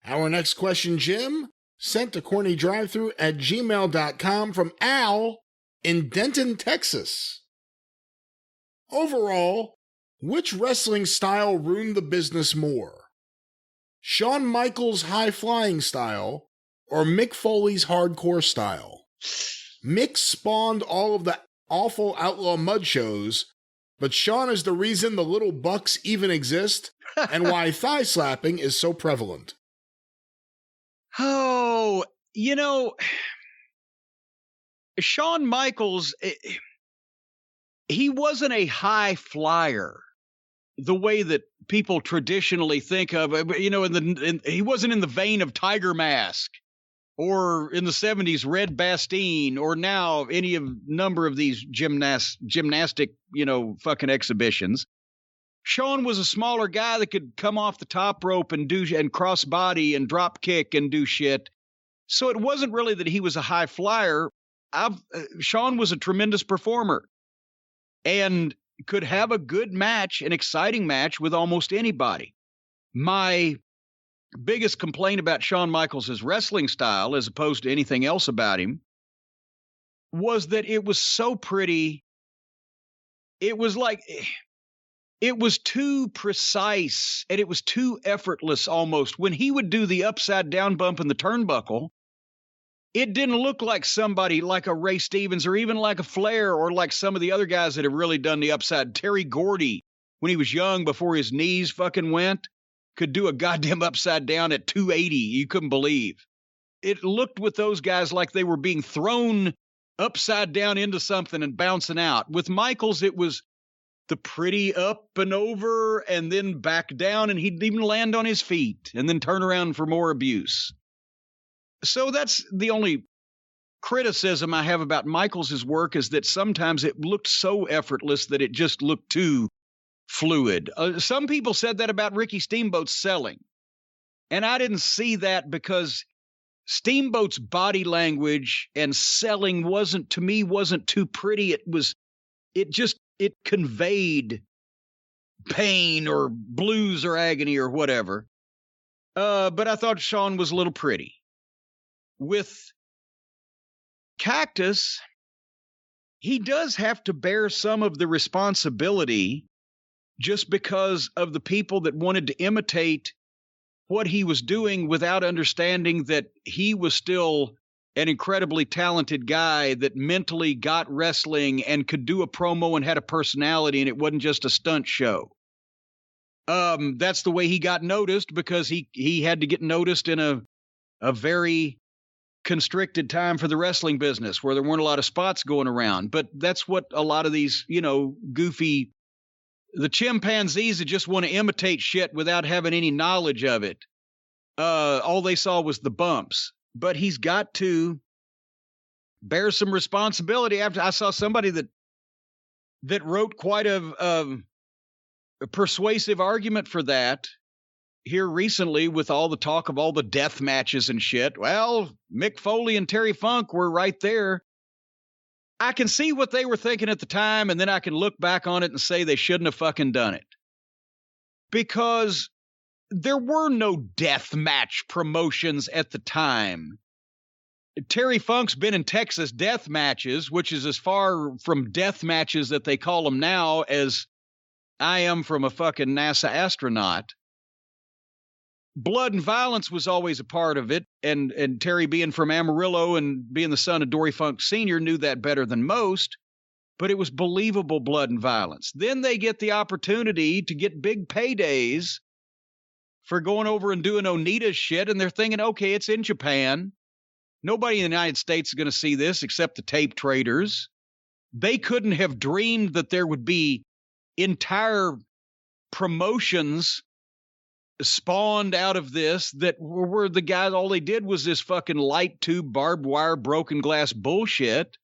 Our next question, Jim, sent to CornyDriveThru@gmail.com from Al in Denton, Texas. Overall, which wrestling style ruined the business more? Shawn Michaels' high-flying style or Mick Foley's hardcore style? Mick spawned all of the awful outlaw mud shows, but Shawn is the reason the Little Bucks even exist and why thigh slapping is so prevalent. Oh, Shawn Michaels, he wasn't a high flyer the way that people traditionally think of it. He wasn't in the vein of Tiger Mask or in the 70s Red Bastien or now any of number of these gymnastic, fucking exhibitions. Shawn was a smaller guy that could come off the top rope and cross body and drop kick and do shit. So it wasn't really that he was a high flyer. Shawn was a tremendous performer and could have a good match, an exciting match with almost anybody. My biggest complaint about Shawn Michaels' wrestling style, as opposed to anything else about him, was that it was so pretty. It was like, it was too precise and it was too effortless almost. When he would do the upside down bump in the turnbuckle, it didn't look like somebody like a Ray Stevens or even like a Flair or like some of the other guys that have really done the upside. Terry Gordy, when he was young before his knees fucking went, could do a goddamn upside down at 280. You couldn't believe. It looked with those guys like they were being thrown upside down into something and bouncing out. With Michaels, it was the pretty up and over and then back down, and he'd even land on his feet and then turn around for more abuse. So that's the only criticism I have about Michaels' work, is that sometimes it looked so effortless that it just looked too fluid. Some people said that about Ricky Steamboat's selling, and I didn't see that because Steamboat's body language and selling wasn't too pretty. It conveyed pain or blues or agony or whatever. But I thought Shawn was a little pretty. With Cactus, he does have to bear some of the responsibility just because of the people that wanted to imitate what he was doing without understanding that he was still an incredibly talented guy that mentally got wrestling and could do a promo and had a personality, and it wasn't just a stunt show. That's the way he got noticed, because he had to get noticed in a very constricted time for the wrestling business where there weren't a lot of spots going around. But that's what a lot of these, goofy, the chimpanzees that just want to imitate shit without having any knowledge of it. All they saw was the bumps. But he's got to bear some responsibility. After I saw somebody that wrote quite a persuasive argument for that here recently with all the talk of all the death matches and shit. Well, Mick Foley and Terry Funk were right there. I can see what they were thinking at the time, and then I can look back on it and say they shouldn't have fucking done it. Because there were no death match promotions at the time. Terry Funk's been in Texas death matches, which is as far from death matches that they call them now as I am from a fucking NASA astronaut. Blood and violence was always a part of it, and Terry, being from Amarillo and being the son of Dory Funk Sr., knew that better than most, but it was believable blood and violence. Then they get the opportunity to get big paydays for going over and doing Onita's shit, and they're thinking, okay, it's in Japan. Nobody in the United States is going to see this except the tape traders. They couldn't have dreamed that there would be entire promotions spawned out of this that were the guys, all they did was this fucking light tube, barbed wire, broken glass bullshit.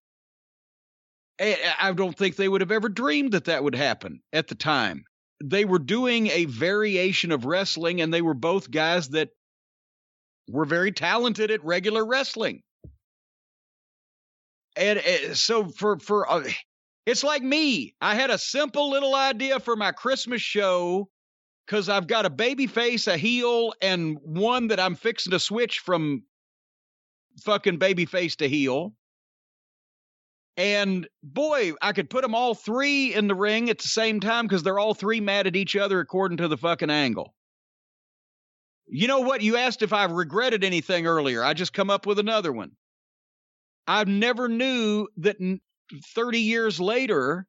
I don't think they would have ever dreamed that would happen at the time. They were doing a variation of wrestling, and they were both guys that were very talented at regular wrestling. And so it's like me. I had a simple little idea for my Christmas show because I've got a baby face, a heel, and one that I'm fixing to switch from fucking baby face to heel. And boy, I could put them all three in the ring at the same time because they're all three mad at each other according to the fucking angle. You know what? You asked if I've regretted anything earlier. I just come up with another one. I never knew that 30 years later,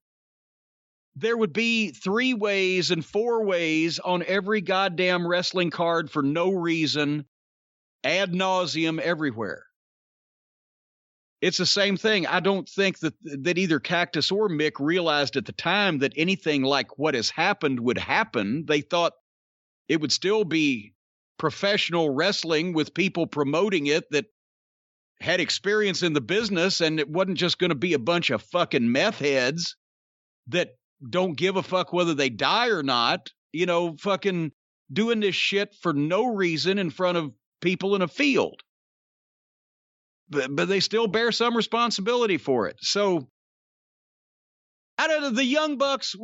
there would be 3 ways and 4 ways on every goddamn wrestling card for no reason, ad nauseum everywhere. It's the same thing. I don't think that either Cactus or Mick realized at the time that anything like what has happened would happen. They thought it would still be professional wrestling with people promoting it that had experience in the business, and it wasn't just going to be a bunch of fucking meth heads that don't give a fuck whether they die or not, you know, fucking doing this shit for no reason in front of people in a field. But they still bear some responsibility for it. So, I don't know, the Young Bucks,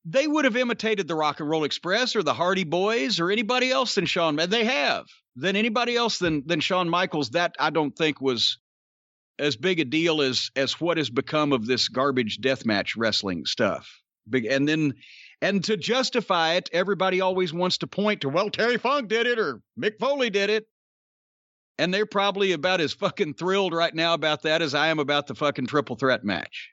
they would have imitated the Rock and Roll Express or the Hardy Boys or anybody else than Shawn. They have. Than anybody else than Shawn Michaels. That, I don't think, was as big a deal as what has become of this garbage deathmatch wrestling stuff. And to justify it, everybody always wants to point to, well, Terry Funk did it or Mick Foley did it. And they're probably about as fucking thrilled right now about that as I am about the fucking triple threat match.